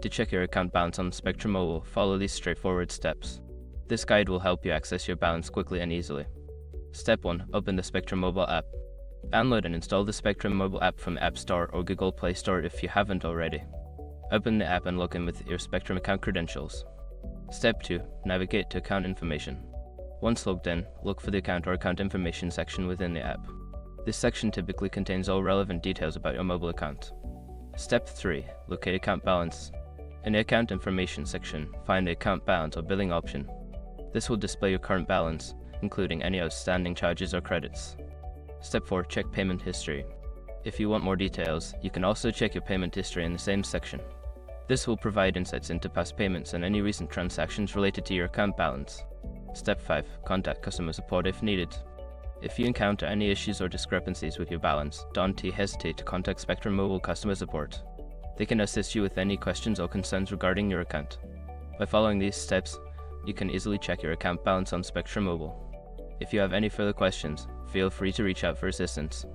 To check your account balance on Spectrum Mobile, follow these straightforward steps. This guide will help you access your balance quickly and easily. Step 1. Open the Spectrum Mobile app. Download and install the Spectrum Mobile app from App Store or Google Play Store if you haven't already. Open the app and log in with your Spectrum account credentials. Step 2. Navigate to Account Information. Once logged in, look for the Account or Account Information section within the app. This section typically contains all relevant details about your mobile account. Step 3. Locate Account Balance. In the Account Information section, find the Account Balance or Billing option. This will display your current balance, including any outstanding charges or credits. Step 4. Check Payment History. If you want more details, you can also check your payment history in the same section. This will provide insights into past payments and any recent transactions related to your account balance. Step 5. Contact customer support if needed. If you encounter any issues or discrepancies with your balance, don't hesitate to contact Spectrum Mobile customer support. They can assist you with any questions or concerns regarding your account. By following these steps, you can easily check your account balance on Spectrum Mobile. If you have any further questions, feel free to reach out for assistance.